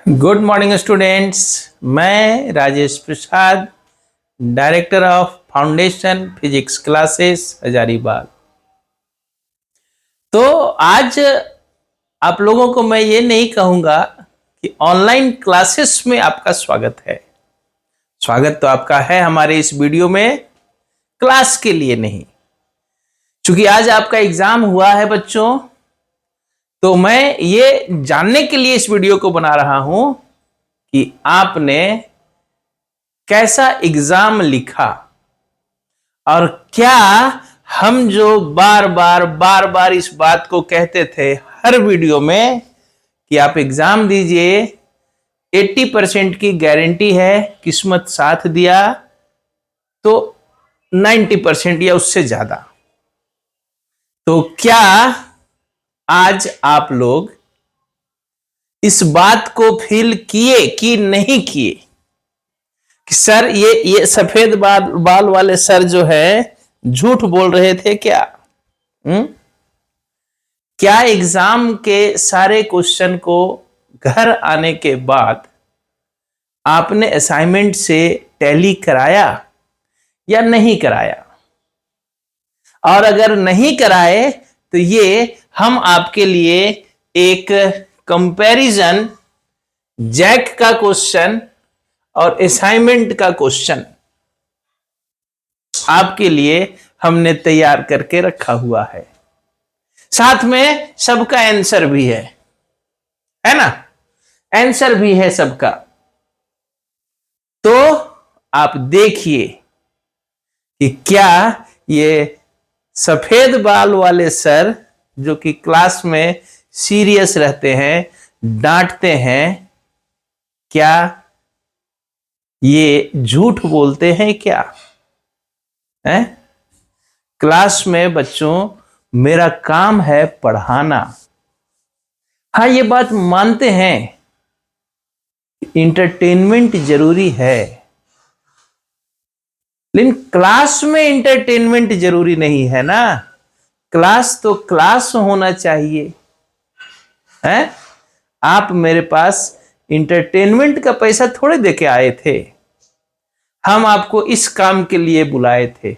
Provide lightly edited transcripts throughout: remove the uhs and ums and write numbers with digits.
Good morning students. मैं Rajesh Prasad, director of foundation physics classes Hazaribagh. तो आज आप लोगों को मैं ये नहीं कहूँगा कि ऑनलाइन क्लासेस में आपका स्वागत है। स्वागत तो आपका है हमारे इस वीडियो में, क्लास के लिए नहीं। क्योंकि आज आपका एग्जाम हुआ है बच्चों, तो मैं ये जानने के लिए इस वीडियो को बना रहा हूं कि आपने कैसा एग्जाम लिखा, और क्या हम जो बार बार इस बात को कहते थे हर वीडियो में कि आप एग्जाम दीजिए, 80% की गारंटी है, किस्मत साथ दिया तो 90% या उससे ज्यादा। तो क्या आज आप लोग इस बात को फील किए कि नहीं किए कि सर ये सफेद बाल वाले सर जो है झूठ बोल रहे थे क्या? क्या एग्जाम के सारे क्वेश्चन को घर आने के बाद आपने असाइनमेंट से टैली कराया या नहीं कराया? और अगर नहीं कराए तो ये हम आपके लिए एक कंपैरिजन जैक का क्वेश्चन और असाइनमेंट का क्वेश्चन आपके लिए हमने तैयार करके रखा हुआ है। साथ में सबका आंसर भी है ना? आंसर भी है सबका। तो आप देखिए कि क्या ये सफेद बाल वाले सर जो कि क्लास में सीरियस रहते हैं, डांटते हैं, क्या ये झूठ बोलते हैं क्या? है? क्लास में बच्चों मेरा काम है पढ़ाना। हाँ, ये बात मानते हैं, इंटरटेनमेंट जरूरी है, लेकिन क्लास में इंटरटेनमेंट जरूरी नहीं है ना। क्लास तो क्लास होना चाहिए है। आप मेरे पास इंटरटेनमेंट का पैसा थोड़े देके आए थे। हम आपको इस काम के लिए बुलाए थे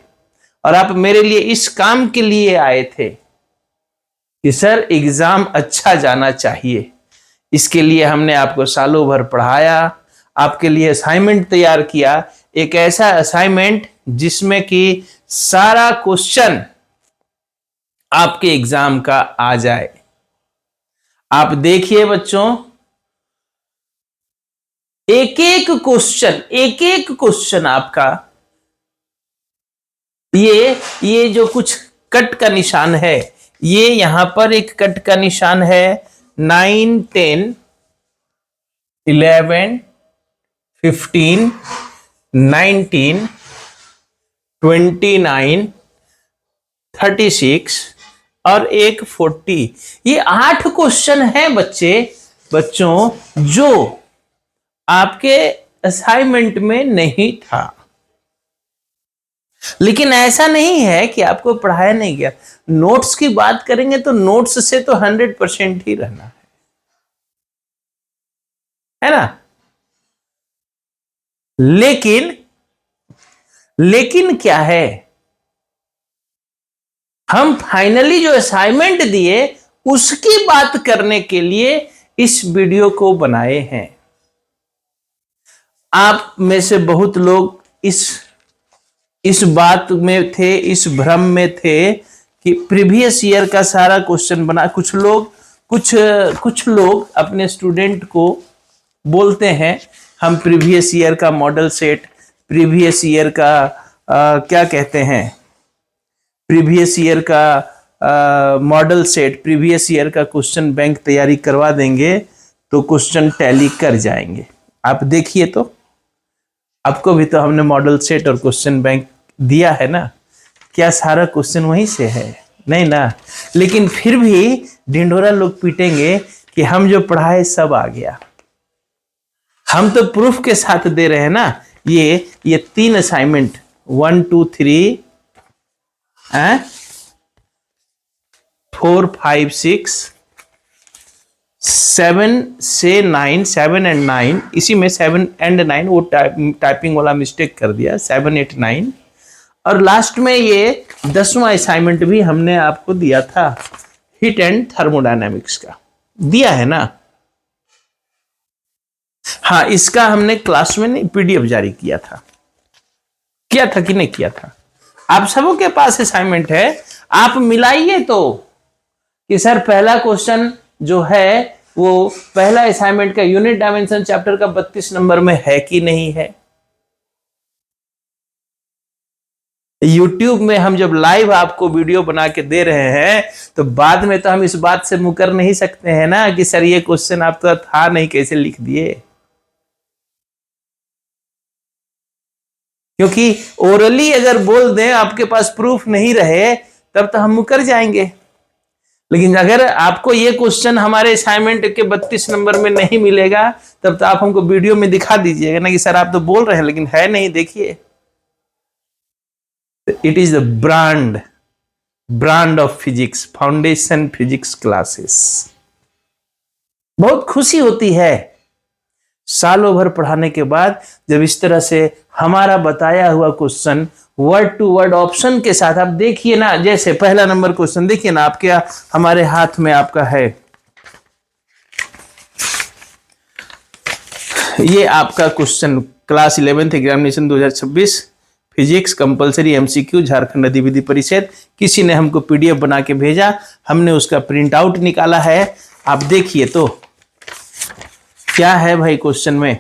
और आप मेरे लिए इस काम के लिए आए थे कि सर एग्जाम अच्छा जाना चाहिए। इसके लिए हमने आपको सालों भर पढ़ाया, आपके लिए असाइनमेंट तैयार किया, एक ऐसा असाइनमेंट जिसमें कि सारा क्वेश्चन आपके एग्जाम का आ जाए। आप देखिए बच्चों, एक एक क्वेश्चन आपका, ये जो कुछ कट का निशान है, ये यहां पर एक कट का निशान है। 9, 10, 11, 15, 19, 29, 36 और एक 40। ये 8 क्वेश्चन है बच्चों जो आपके असाइनमेंट में नहीं था। लेकिन ऐसा नहीं है कि आपको पढ़ाया नहीं गया। नोट्स की बात करेंगे तो नोट्स से तो 100% ही रहना है ना। लेकिन क्या है, हम फाइनली जो असाइनमेंट दिए उसकी बात करने के लिए इस वीडियो को बनाए हैं। आप में से बहुत लोग इस बात में थे, इस भ्रम में थे कि प्रीवियस ईयर का सारा क्वेश्चन बना। कुछ लोग अपने स्टूडेंट को बोलते हैं हम प्रीवियस ईयर का मॉडल सेट, प्रीवियस ईयर का क्या कहते हैं, प्रीवियस ईयर का मॉडल सेट, प्रीवियस ईयर का क्वेश्चन बैंक तैयारी करवा देंगे तो क्वेश्चन टैली कर जाएंगे। आप देखिए तो, आपको भी तो हमने मॉडल सेट और क्वेश्चन बैंक दिया है ना। क्या सारा क्वेश्चन वहीं से है? नहीं ना। लेकिन फिर भी ढिंढोरा लोग पीटेंगे कि हम जो पढ़ाए सब आ गया। हम तो प्रूफ के साथ दे रहे हैं ना। ये 3 असाइनमेंट 1, 2, 3, 4, 5, 6, 7 से 9, 7 एंड 9, इसी में 7 एंड 9 वो टाइपिंग वाला मिस्टेक कर दिया, 7, 8, 9। और लास्ट में ये 10वां असाइनमेंट भी हमने आपको दिया था, हीट एंड थर्मोडायनेमिक्स का दिया है ना। हाँ, इसका हमने क्लास में पीडीएफ जारी किया था कि नहीं किया था? आप सबों के पास असाइनमेंट है, आप मिलाइए तो कि सर पहला क्वेश्चन जो है वो पहला असाइनमेंट का यूनिट डायमेंशन चैप्टर का 32 नंबर में है कि नहीं है। YouTube में हम जब लाइव आपको वीडियो बना के दे रहे हैं तो बाद में तो हम इस बात से मुकर नहीं सकते हैं ना कि सर ये क्वेश्चन आप तो था नहीं, कैसे लिख दिए। क्योंकि ओरली अगर बोल दें, आपके पास प्रूफ नहीं रहे, तब तो हम मुकर जाएंगे। लेकिन अगर आपको ये क्वेश्चन हमारे असाइनमेंट के 32 नंबर में नहीं मिलेगा, तब तो आप हमको वीडियो में दिखा दीजिएगा ना कि सर आप तो बोल रहे हैं लेकिन है नहीं, देखिए। It is the brand of physics, foundation physics classes. बहुत खुशी होती है सालों भर पढ़ाने के बाद जब इस तरह से हमारा बताया हुआ question word to word option के साथ, आप देखिए ना, जैसे पहला नंबर क्वेश्चन देखिए ना, आपके हमारे हाथ में आपका है, ये आपका question class 11th examination 2026 physics compulsory MCQ Jharkhand Adhividya Parishad. किसी ने हमको पीडीएफ बना के भेजा, हमने उसका प्रिंट आउट निकाला है, आप देखिए तो क्या है भाई क्वेश्चन में।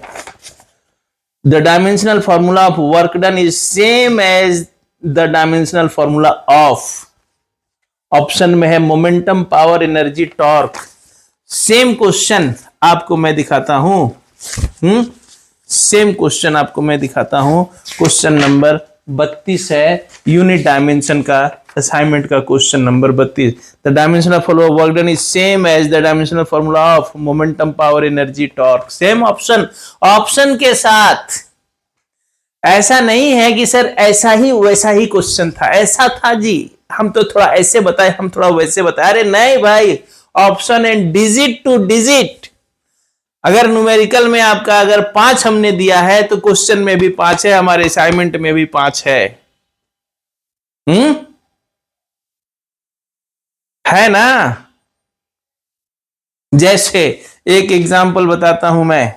The dimensional formula of work done is same as the dimensional formula of, option में है momentum, power, energy, torque. Same question आपको मैं दिखाता हूं, सेम क्वेश्चन आपको मैं दिखाता हूं। क्वेश्चन नंबर 32 है, यूनिट डायमेंशन का असाइनमेंट का question number 32। The dimensional formula of work done is same as the dimensional formula of momentum, power, energy, torque. Same option, option के साथ। ऐसा नहीं है कि सर ऐसा ही वैसा ही क्वेश्चन था, ऐसा था जी, हम तो थोड़ा ऐसे बताए, हम थोड़ा वैसे बताए। अरे नहीं भाई, option and digit to digit. अगर न्यूमेरिकल में आपका अगर 5 हमने दिया है तो क्वेश्चन में भी 5 है, हमारे असाइनमेंट में भी 5 है। है ना। जैसे एक एग्जांपल बताता हूं मैं,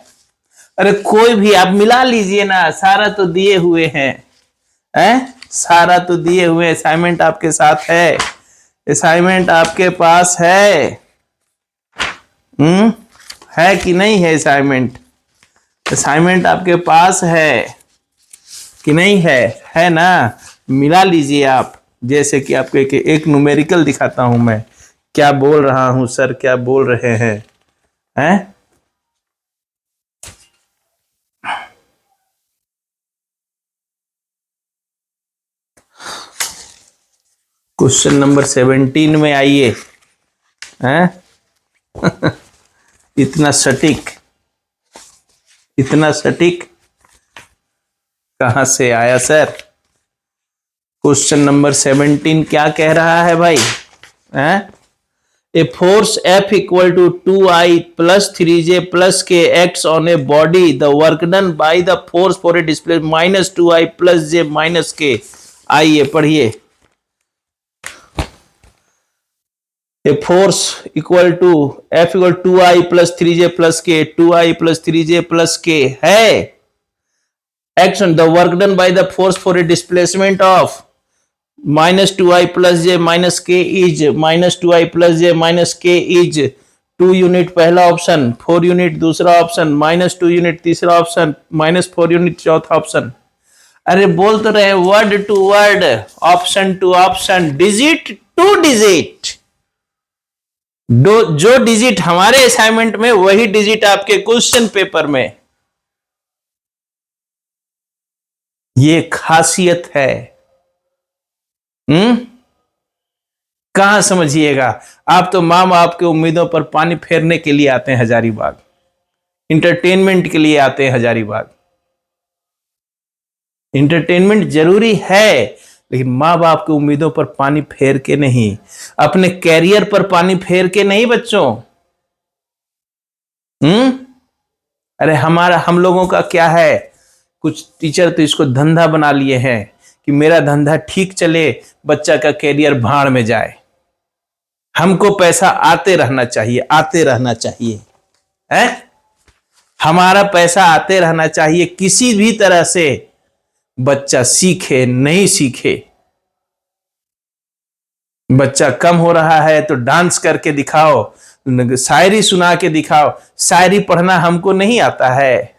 अरे कोई भी आप मिला लीजिए ना, सारा तो दिए हुए हैं, सारा तो दिए हुए, असाइनमेंट आपके साथ है, असाइनमेंट आपके पास है कि नहीं है असाइनमेंट? असाइनमेंट आपके पास है कि नहीं है ना? मिला लीजिए आप। जैसे कि आपको एक न्यूमेरिकल दिखाता हूं मैं, क्या बोल रहा हूं सर, क्या बोल रहे हैं? क्वेश्चन नंबर 17 में आइए, इतना सटीक, इतना सटीक कहां से आया सर? क्वेश्चन नंबर 17 क्या कह रहा है भाई? A force F equal to 2I plus 3J plus K acts on a body, the work done by the force for a display minus 2I plus J minus K। आइए पढ़िए। A force equal to F equal 2I plus 3J plus K, 2I plus 3J plus K है। Action, the work done by the force for a displacement of minus 2I plus J minus K is minus 2I plus J minus K is 2 unit पहला option, 4 unit दूसरा option, minus 2 unit तीसरा option, minus 4 unit चौथा option. अरे बोल तो रहे word to word, option to option, digit to digit. जो digit हमारे असाइनमेंट में वही डिजिट आपके क्वेश्चन पेपर में। ये खासियत है। कहां समझिएगा आप? तो माँ बाप के उम्मीदों पर पानी फेरने के लिए आते हैं हजारीबाग, इंटरटेनमेंट के लिए आते हैं हजारीबाग। इंटरटेनमेंट जरूरी है, लेकिन माँ बाप की उम्मीदों पर पानी फेर के नहीं, अपने कैरियर पर पानी फेर के नहीं बच्चों। अरे हम लोगों का क्या है, कुछ टीचर तो इसको धंधा बना लिए हैं कि मेरा धंधा ठीक चले, बच्चा का कैरियर भाड़ में जाए। हमको पैसा आते रहना चाहिए, आते रहना चाहिए, है? हमारा पैसा आते रहना चाहिए, किसी भी तरह से बच्चा सीखे नहीं सीखे। बच्चा कम हो रहा है तो डांस करके दिखाओ, शायरी सुना के दिखाओ। शायरी पढ़ना हमको नहीं आता है,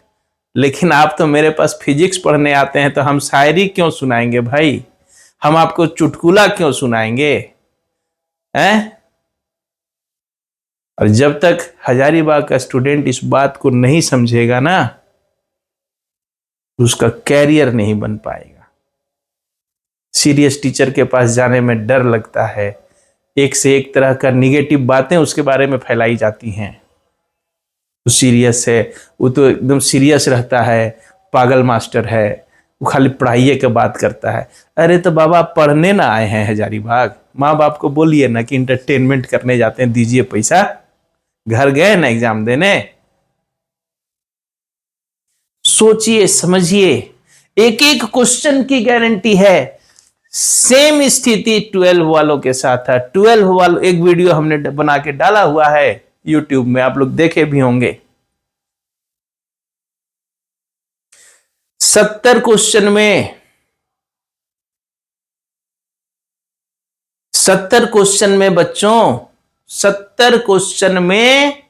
लेकिन आप तो मेरे पास फिजिक्स पढ़ने आते हैं, तो हम शायरी क्यों सुनाएंगे भाई? हम आपको चुटकुला क्यों सुनाएंगे, हैं? और जब तक हजारीबाग का स्टूडेंट इस बात को नहीं समझेगा ना, उसका कैरियर नहीं बन पाएगा। सीरियस टीचर के पास जाने में डर लगता है, एक से एक तरह का निगेटिव बातें उसके बारे में फैलाई जाती हैं। वो सीरियस है, वो तो एकदम सीरियस रहता है, पागल मास्टर है, वो खाली पढ़ाई की बात करता है। अरे तो बाबा पढ़ने ना आए हैं हजारीबाग? माँ बाप को बोलिए ना कि इंटरटेनमेंट करने जाते हैं, दीजिए पैसा। घर गए ना एग्जाम देने? सोचिए समझिए, एक एक क्वेश्चन की गारंटी है। सेम स्थिति 12 वालों के साथ था। 12 वालों, एक वीडियो हमने बना के डाला हुआ है यूट्यूब में, आप लोग देखे भी होंगे। 70 क्वेश्चन में 70 क्वेश्चन में बच्चों, 70 क्वेश्चन में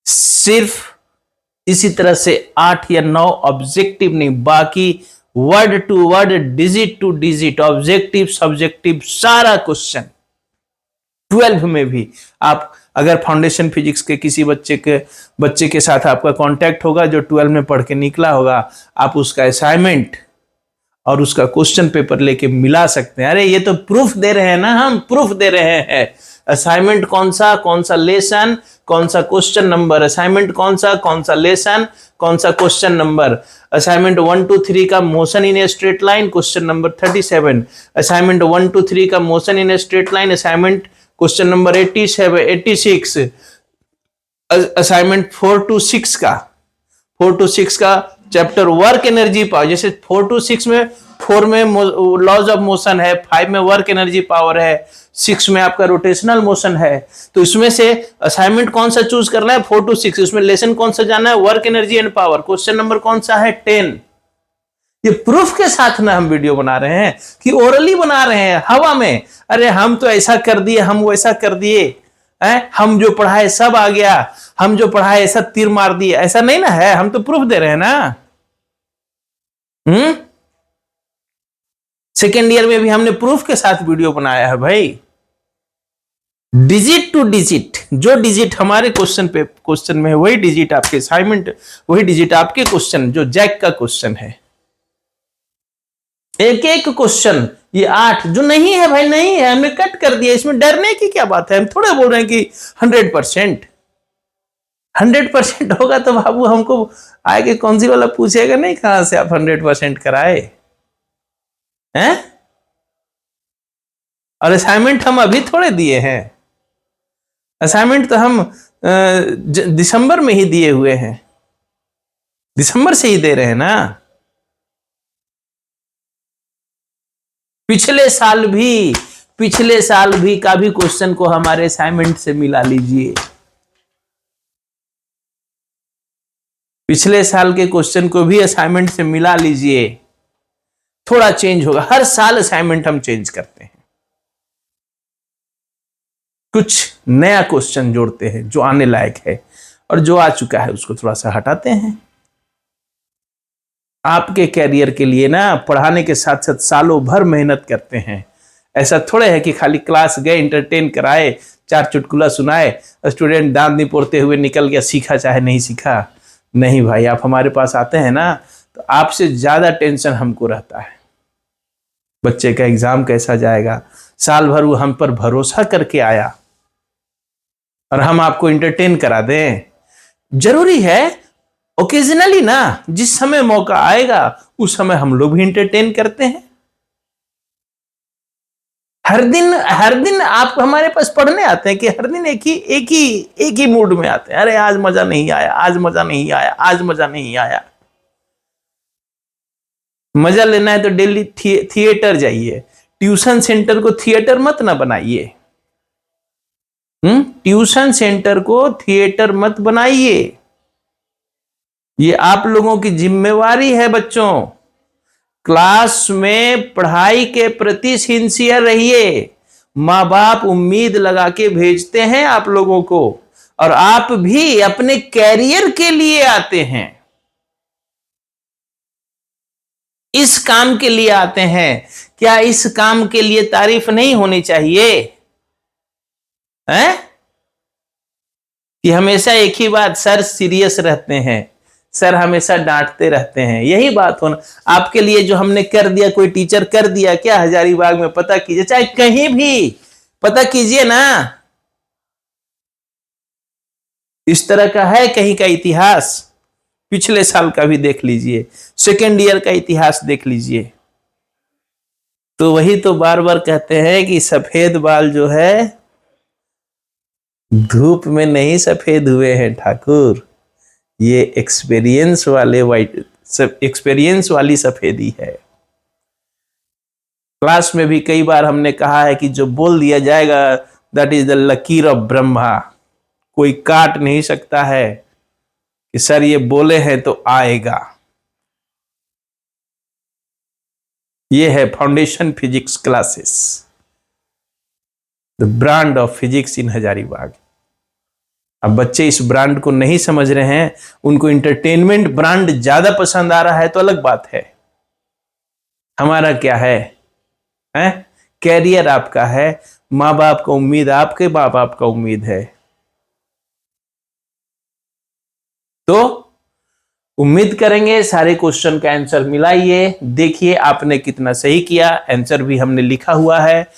सिर्फ इसी तरह से 8 या 9 ऑब्जेक्टिव नहीं, बाकी word to word, digit to digit, objective subjective सारा क्वेश्चन 12 में भी। आप अगर फाउंडेशन फिजिक्स के किसी बच्चे के साथ आपका कांटेक्ट होगा जो 12 में पढ़ के निकला होगा, आप उसका असाइनमेंट और उसका क्वेश्चन पेपर लेके मिला सकते हैं। अरे ये तो प्रूफ दे रहे हैं ना, हम प्रूफ दे रहे हैं। असाइनमेंट कौन सा लेसन, कौन सा क्वेश्चन नंबर, असाइनमेंट कौन सा लेसन, कौन सा क्वेश्चन नंबर। असाइनमेंट 1 2 3 का motion in a straight line, question number 37। Assignment 1 2 3 का motion in a straight line, assignment question number 86। Assignment 4 to 6 का चैप्टर वर्क एनर्जी पावर, जैसे 4 to 6 में 4 में लॉज ऑफ मोशन है, 5 में वर्क एनर्जी पावर है, 6 में आपका रोटेशनल मोशन है। तो इसमें से असाइनमेंट कौन सा चूज करना है? 4 to 6। इसमें लेसन कौन सा जाना है? Work energy and power. Question number कौन सा है? 10। ये प्रूफ के साथ ना हम वीडियो बना रहे हैं कि ओरली बना रहे हैं हवा में। अरे हम तो ऐसा कर दिए, हम वैसा कर दिए, हम जो पढ़ाए सब आ गया, हम जो पढ़ाए ऐसा तीर मार दिए, ऐसा नहीं ना है। हम तो प्रूफ दे रहे हैं ना। सेकेंड ईयर में भी हमने प्रूफ के साथ वीडियो बनाया है भाई। डिजिट टू डिजिट, जो डिजिट हमारे क्वेश्चन में है वही डिजिट आपके असाइनमेंट, वही डिजिट आपके क्वेश्चन, जो जैक का क्वेश्चन है। एक एक क्वेश्चन, ये 8 जो नहीं है भाई, नहीं है, हमने कट कर दिया। इसमें डरने की क्या बात है? हम थोड़े बोल रहे हैं कि 100% होगा तो बाबू हमको आगे कौन सी वाला पूछेगा नहीं, कहां से आप 100% कराए हैं? और असाइनमेंट हम अभी थोड़े दिए हैं, असाइनमेंट तो हम दिसंबर में ही दिए हुए हैं, दिसंबर से ही दे रहे हैं ना। पिछले साल भी का भी क्वेश्चन को हमारे असाइनमेंट से मिला लीजिए। पिछले साल के क्वेश्चन को भी असाइनमेंट से मिला लीजिए, थोड़ा चेंज होगा। हर साल असाइनमेंट हम चेंज करते हैं, कुछ नया क्वेश्चन जोड़ते हैं जो आने लायक है, और जो आ चुका है उसको थोड़ा सा हटाते हैं। आपके कैरियर के लिए ना पढ़ाने के साथ साथ सालों भर मेहनत करते हैं। ऐसा थोड़े है कि खाली क्लास गए, एंटरटेन कराए, 4 चुटकुला सुनाए, स्टूडेंट दांत नहीं पोड़ते हुए निकल गया, सीखा चाहे नहीं सीखा। नहीं भाई, आप हमारे पास आते हैं ना तो आपसे ज्यादा टेंशन हमको रहता है, बच्चे का एग्जाम कैसा जाएगा। साल भर वो हम पर भरोसा करके आया और हम आपको एंटरटेन करा दें। जरूरी है ओकेजनली ना, जिस समय मौका आएगा उस समय हम लोग भी एंटरटेन करते हैं। हर दिन आप हमारे पास पढ़ने आते हैं कि हर दिन एक ही मूड में आते हैं, अरे आज मजा नहीं आया, आज मजा नहीं आया, आज मजा नहीं आया। मजा लेना है तो डेली थिएटर जाइए, ट्यूशन सेंटर को थिएटर मत ना बनाइए। ट्यूशन सेंटर को थिएटर मत बनाइए। ये आप लोगों की जिम्मेवारी है बच्चों। क्लास में पढ़ाई के प्रति सिंसियर रहिए। माँ बाप उम्मीद लगा के भेजते हैं आप लोगों को, और आप भी अपने कैरियर के लिए आते हैं, इस काम के लिए आते हैं। क्या इस काम के लिए तारीफ नहीं होनी चाहिए? हैं? कि हमेशा एक ही बात, सर सीरियस रहते हैं, सर हमेशा डांटते रहते हैं, यही बात होना। आपके लिए जो हमने कर दिया, कोई टीचर कर दिया क्या हजारीबाग में, पता कीजिए, चाहे कहीं भी पता कीजिए ना। इस तरह का है कहीं का इतिहास, पिछले साल का भी देख लीजिए, सेकेंड ईयर का इतिहास देख लीजिए। तो वही तो बार बार कहते हैं कि सफेद बाल जो है धूप में नहीं सफेद हुए हैं ठाकुर, ये एक्सपीरियंस वाली सफेदी है। क्लास में भी कई बार हमने कहा है कि जो बोल दिया जाएगा दैट इज द लकीर ऑफ ब्रह्मा, कोई काट नहीं सकता है कि सर ये बोले हैं तो आएगा। ये है foundation physics classes, the brand of physics in Hazaribagh. अब बच्चे इस ब्रांड को नहीं समझ रहे हैं, उनको इंटरटेनमेंट ब्रांड ज्यादा पसंद आ रहा है तो अलग बात है। हमारा क्या है, कैरियर आपका है, माँ बाप का उम्मीद, आपके माँ बाप का उम्मीद है। तो उम्मीद करेंगे सारे क्वेश्चन का आंसर मिलाइए, देखिए आपने कितना सही किया। आंसर भी हमने लिखा हुआ है,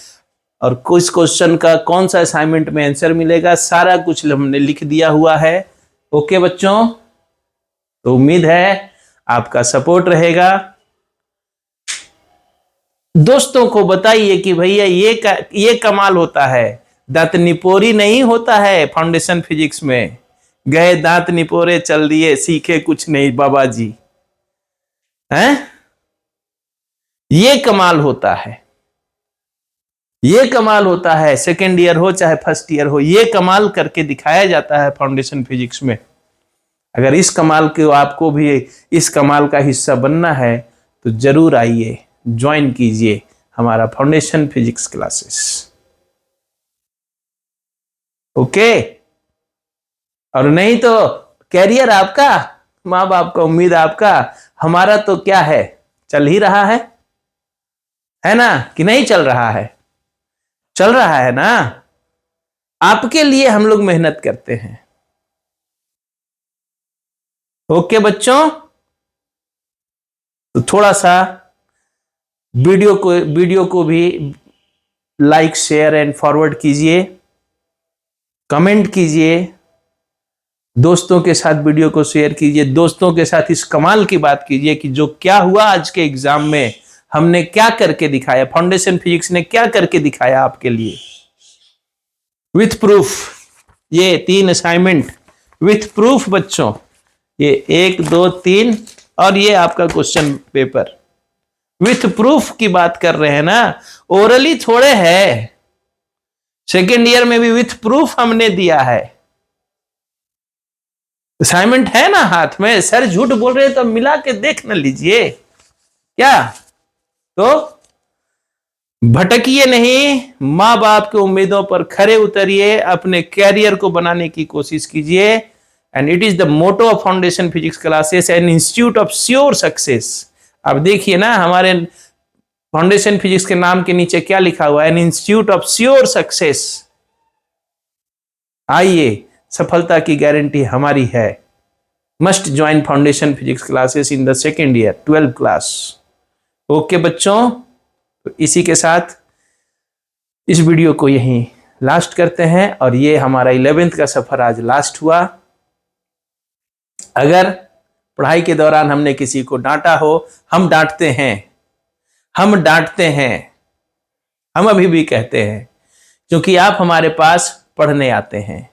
और कुछ क्वेश्चन का कौन सा असाइनमेंट में आंसर मिलेगा सारा कुछ हमने लिख दिया हुआ है। ओके बच्चों, तो उम्मीद है आपका सपोर्ट रहेगा। दोस्तों को बताइए कि भैया ये कमाल होता है, दांत निपोरी नहीं होता है फाउंडेशन फिजिक्स में। गए दांत निपोरे चल दिए, सीखे कुछ नहीं बाबा जी, हैं? ये कमाल होता है, ये कमाल होता है। सेकेंड ईयर हो चाहे फर्स्ट ईयर हो, ये कमाल करके दिखाया जाता है फाउंडेशन फिजिक्स में। अगर इस कमाल को आपको भी इस कमाल का हिस्सा बनना है तो जरूर आइए, ज्वाइन कीजिए हमारा फाउंडेशन फिजिक्स क्लासेस। ओके, और नहीं तो कैरियर आपका, माँ बाप का उम्मीद आपका, हमारा तो क्या है, चल ही रहा है ना, कि नहीं चल रहा है? चल रहा है ना। आपके लिए हम लोग मेहनत करते हैं। ओके बच्चों, तो थोड़ा सा वीडियो को भी लाइक शेयर एंड फॉरवर्ड कीजिए, कमेंट कीजिए, दोस्तों के साथ वीडियो को शेयर कीजिए, दोस्तों के साथ इस कमाल की बात कीजिए कि जो क्या हुआ आज के एग्जाम में, हमने क्या करके दिखाया, फाउंडेशन फिजिक्स ने क्या करके दिखाया आपके लिए विथ प्रूफ। ये 3 असाइनमेंट विथ प्रूफ बच्चों, ये 1 2 3 और ये आपका क्वेश्चन पेपर विथ प्रूफ की बात कर रहे हैं ना, ओरली थोड़े है। सेकेंड ईयर में भी विथ प्रूफ हमने दिया है, असाइनमेंट है ना हाथ में। सर झूठ बोल रहे हैं तो मिला के देख न लीजिए क्या। तो भटकिए नहीं, मां बाप की उम्मीदों पर खरे उतरिए, अपने कैरियर को बनाने की कोशिश कीजिए। And it is the motto of foundation physics classes, an institute of sure success. अब देखिए ना, हमारे फाउंडेशन फिजिक्स के नाम के नीचे क्या लिखा हुआ है, N institute of sure success. आइए, सफलता की गारंटी हमारी है। Must join foundation physics classes in the second year 12th class. Okay बच्चों, तो इसी के साथ इस वीडियो को यहीं लास्ट करते हैं, और ये हमारा 11th का सफर आज लास्ट हुआ। अगर पढ़ाई के दौरान हमने किसी को डांटा हो, हम डांटते हैं, हम अभी भी कहते हैं, क्योंकि आप हमारे पास पढ़ने आते हैं।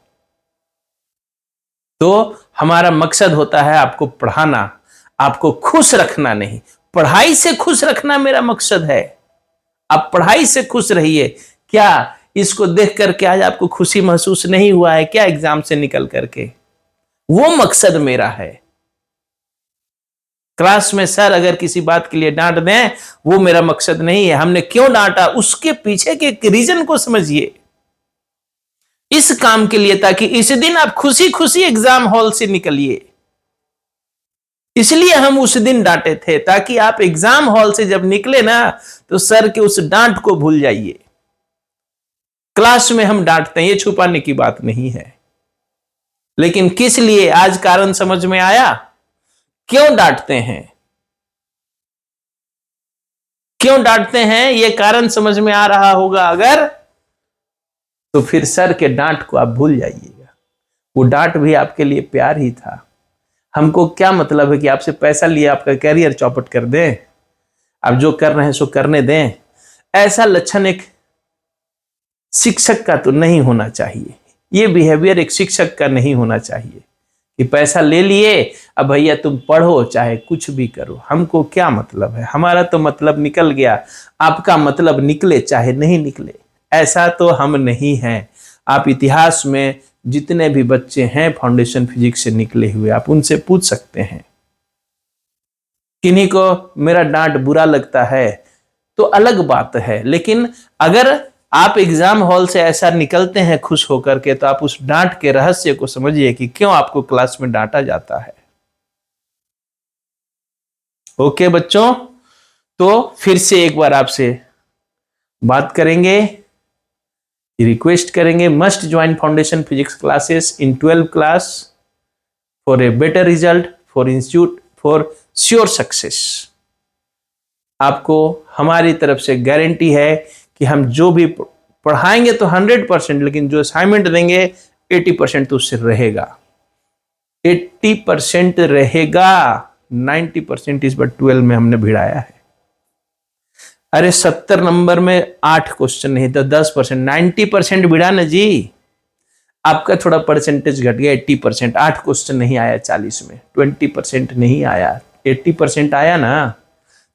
तो हमारा मकसद होता है आपको पढ़ाना, आपको खुश रखना नहीं। पढ़ाई से खुश रखना मेरा मकसद है। आप पढ़ाई से खुश रहिए। क्या इसको देख करके आज आपको खुशी महसूस नहीं हुआ है क्या एग्जाम से निकल करके? वो मकसद मेरा है। क्लास में सर अगर किसी बात के लिए डांट दें, वो मेरा मकसद नहीं है। हमने क्यों डांटा, उसके पीछे के रीजन को समझिए इस काम के लिए, ताकि इस दिन आप खुशी खुशी एग्जाम हॉल से निकलिए। इसलिए हम उस दिन डांटे थे, ताकि आप एग्जाम हॉल से जब निकले ना, तो सर के उस डांट को भूल जाइए। क्लास में हम डांटते हैं, ये छुपाने की बात नहीं है। लेकिन किस लिए, आज कारण समझ में आया क्यों डांटते हैं। क्यों डांटते हैं ये कारण समझ में आ रहा होगा अगर, तो फिर सर के डांट को आप भूल जाइएगा। वो डांट भी आपके लिए प्यार ही था। हमको क्या मतलब है कि आपसे पैसा लिए आपका कैरियर चौपट कर दें। आप जो कर रहे हैं सो करने दें। ऐसा लक्षण एक शिक्षक का तो नहीं होना चाहिए। ये बिहेवियर एक शिक्षक का नहीं होना चाहिए कि पैसा ले लिए, अब भैया तुम पढ़ो चाहे कुछ भी करो, हमको क्या मतलब है, हमारा तो मतलब निकल गया, आपका मतलब निकले चाहे नहीं निकले। ऐसा तो हम नहीं हैं। आप इतिहास में जितने भी बच्चे हैं फाउंडेशन फिजिक्स से निकले हुए, आप उनसे पूछ सकते हैं। किन्हीं को मेरा डांट बुरा लगता है तो अलग बात है, लेकिन अगर आप एग्जाम हॉल से ऐसा निकलते हैं खुश होकर के, तो आप उस डांट के रहस्य को समझिए कि क्यों आपको क्लास में डांटा जाता है। ओके बच्चों, तो फिर से एक बार आपसे बात करेंगे, रिक्वेस्ट करेंगे, must join foundation physics classes in 12 class for a better result for institute for sure success. आपको हमारी तरफ से गारंटी है कि हम जो भी पढ़ाएंगे तो 100%, लेकिन जो असाइनमेंट देंगे 80% तो उससे रहेगा। 80% रहेगा, 90% इस बार 12 में हमने भिड़ाया है। अरे 70 नंबर में 8 क्वेश्चन नहीं तो 10%, 90% भिड़ा ना जी। आपका थोड़ा परसेंटेज घट गया, 80%, 8 क्वेश्चन नहीं आया 40 में, 20% नहीं आया, 80% आया ना।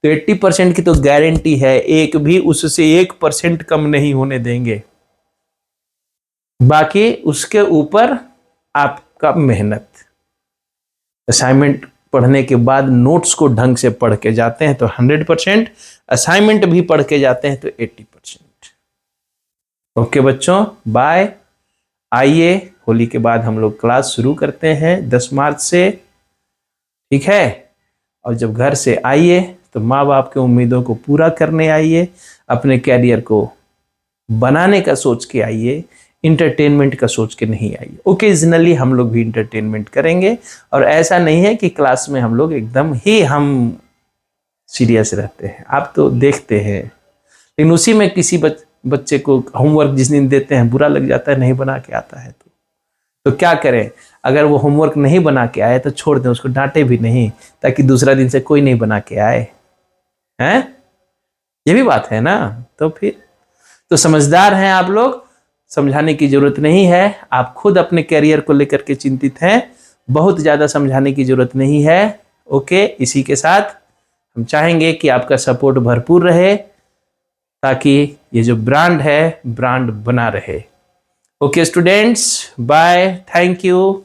तो 80% की तो गारंटी है, एक भी उससे 1% कम नहीं होने देंगे। बाकी उसके ऊपर आपका मेहनत। असाइनमेंट पढ़ने के बाद नोट्स को ढंग से पढ़ के जाते हैं तो 100%, असाइनमेंट भी पढ़ के जाते हैं तो 80%। ओके बच्चों, बाय। आइए होली के बाद हम लोग क्लास शुरू करते हैं 10 मार्च से, ठीक है। और जब घर से आइए तो माँ बाप के उम्मीदों को पूरा करने आइए, अपने कैरियर को बनाने का सोच के आइए, इंटरटेनमेंट का सोच के नहीं आइए। ओकेजनली हम लोग भी इंटरटेनमेंट करेंगे, और ऐसा नहीं है कि क्लास में हम लोग एकदम ही हम सीरियस रहते हैं। आप तो देखते हैं, लेकिन उसी में किसी बच्चे को होमवर्क जिस दिन देते हैं बुरा लग जाता है, नहीं बना के आता है तो क्या करें। अगर वो होमवर्क नहीं बना के आए तो छोड़ दें, उसको डांटे भी नहीं, ताकि दूसरा दिन से कोई नहीं बना के आए, हैं? ये भी बात है ना। तो फिर तो समझदार हैं आप लोग, समझाने की जरूरत नहीं है। आप खुद अपने कैरियर को लेकर के चिंतित हैं, बहुत ज़्यादा समझाने की जरूरत नहीं है। ओके, इसी के साथ हम चाहेंगे कि आपका सपोर्ट भरपूर रहे, ताकि ये जो ब्रांड है ब्रांड बना रहे। Okay students, bye, thank you.